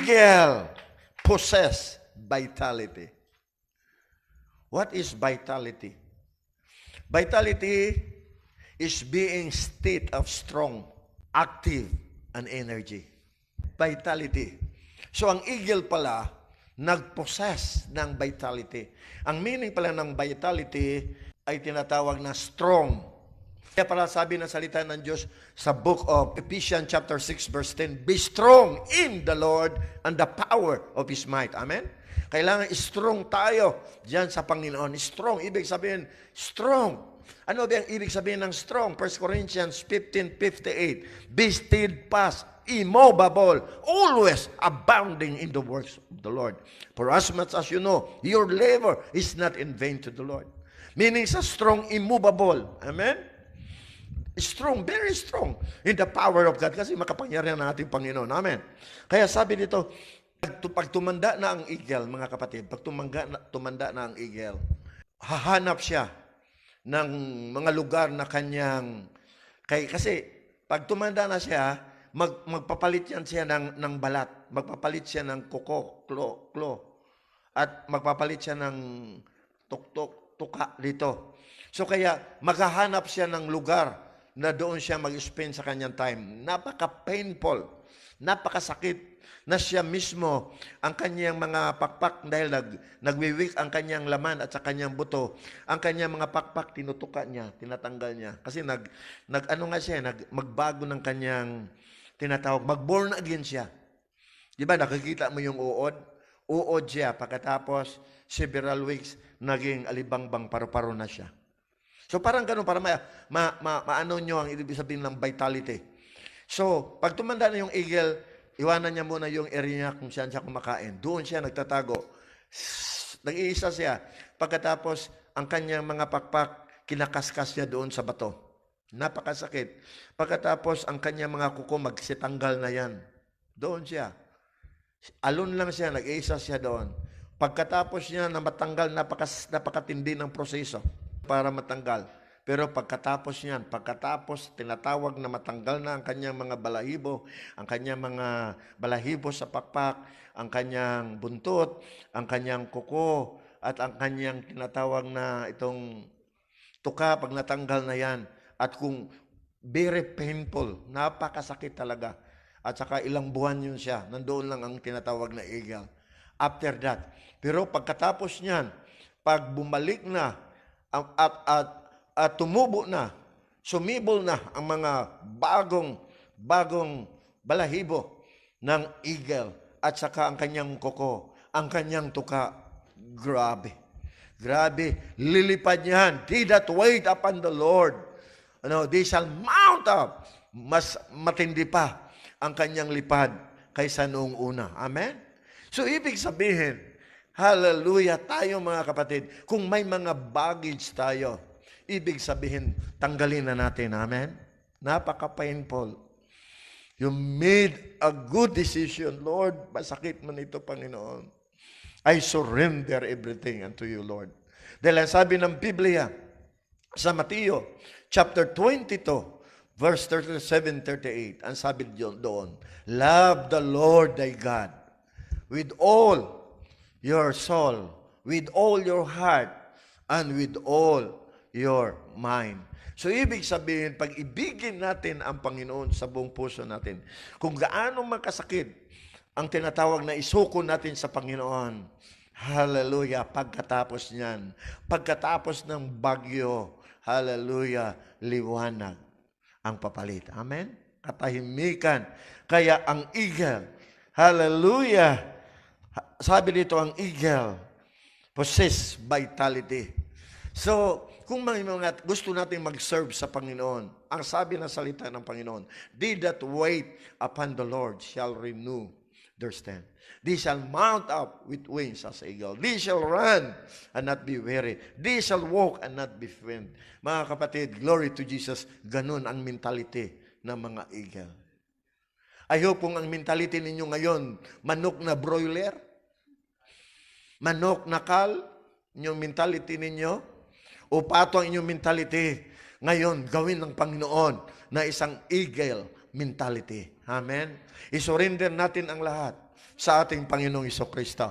eagle possess vitality. What is vitality? Vitality is being state of strong, active, and energy. Vitality. So ang eagle pala, nag-possess ng vitality. Ang meaning pala ng vitality ay tinatawag na strong. Kaya pala sabi ng salita ng Diyos sa book of Ephesians chapter 6 verse 10, be strong in the Lord and the power of His might. Amen? Kailangan strong tayo diyan sa Panginoon. Strong, ibig sabihin, strong. Ano ba ang ibig sabihin ng strong? 1 Corinthians 15:58, be steadfast, immovable, always abounding in the works of the Lord. For as much as you know, your labor is not in vain to the Lord. Meaning sa strong, immovable. Amen? Strong, very strong in the power of God kasi makapangyarihan ng ating Panginoon. Amen? Kaya sabi dito, pag tumanda na ang eagle, mga kapatid, pag tumanda na ang eagle, hahanap siya ng mga lugar na kanyang, kasi pag tumanda na siya, magpapalit yan siya ng balat, magpapalit siya ng klo, at magpapalit siya ng tuka dito. So kaya maghahanap siya ng lugar na doon siya mag-spend sa kanyang time. Napaka-painful, napakasakit na siya mismo ang kanyang mga pakpak dahil nagwiwik ang kanyang laman at sa kanyang buto. Ang kanyang mga pakpak tinutuka niya, tinatanggal niya. Kasi magbago ng kanyang tinatawag, mag-born again siya. Di ba nakikita mo yung uod? Uod siya pagkatapos several weeks naging alibangbang paru-paro na siya. So parang ganun, para maano nyo ang ibig sabihin ng vitality. So pag tumanda na yung eagle, iwanan niya muna yung area kung saan siya kumakain. Doon siya nagtatago. Nag-iisa siya. Pagkatapos, ang kanyang mga pakpak, kinakaskas niya doon sa bato. Napakasakit. Pagkatapos, ang kanyang mga kuko, magsitanggal na yan. Doon siya. Alone lang siya, nag-iisa siya doon. Pagkatapos niya na matanggal, napakatindi ng proseso para matanggal. Pero pagkatapos tinatawag na matanggal na ang kanyang mga balahibo, ang kanyang mga balahibo sa pakpak, ang kanyang buntot, ang kanyang kuko, at ang kanyang tinatawag na itong tuka, pag natanggal na yan. At kung very painful, napakasakit talaga. At saka ilang buwan yun siya, nandoon lang ang tinatawag na eagle. After that. Pero pagkatapos niyan, pag bumalik na, at tumubo na, sumibol na ang mga bagong balahibo ng eagle at saka ang kanyang kuko, ang kanyang tuka. Grabe, lilipad niyan. They that wait upon the Lord, they shall mount up. Mas matindi pa ang kanyang lipad kaysa noong una. Amen? So ibig sabihin, hallelujah, tayo mga kapatid, kung may mga baggage tayo, ibig sabihin, tanggalin na natin. Amen? Napaka-painful. You made a good decision. Lord, masakit man ito, Panginoon. I surrender everything unto you, Lord. Dahil ang sabi ng Biblia sa Mateo, chapter 22, verse 37-38, ang sabi doon, love the Lord thy God with all your soul, with all your heart, and with all your mind. So, ibig sabihin, pag ibigin natin ang Panginoon sa buong puso natin, kung gaano makasakit ang tinatawag na isuko natin sa Panginoon, hallelujah, pagkatapos niyan, pagkatapos ng bagyo, hallelujah, liwanag ang papalit. Amen? Katahimikan. Kaya ang eagle, hallelujah, sabi dito ang eagle, possess vitality. So, kung mga gusto natin mag-serve sa Panginoon, ang sabi ng salita ng Panginoon, they that wait upon the Lord shall renew their strength. They shall mount up with wings as eagle. They shall run and not be weary. They shall walk and not be faint. Mga kapatid, glory to Jesus, ganun ang mentality ng mga eagle. I hope kung ang mentality ninyo ngayon, manok na broiler, manok na kal, inyong mentality ninyo, o pato ang inyong mentality, ngayon, gawin ng Panginoon na isang eagle mentality. Amen? I-surrender natin ang lahat. sa ating Panginoong Kristo.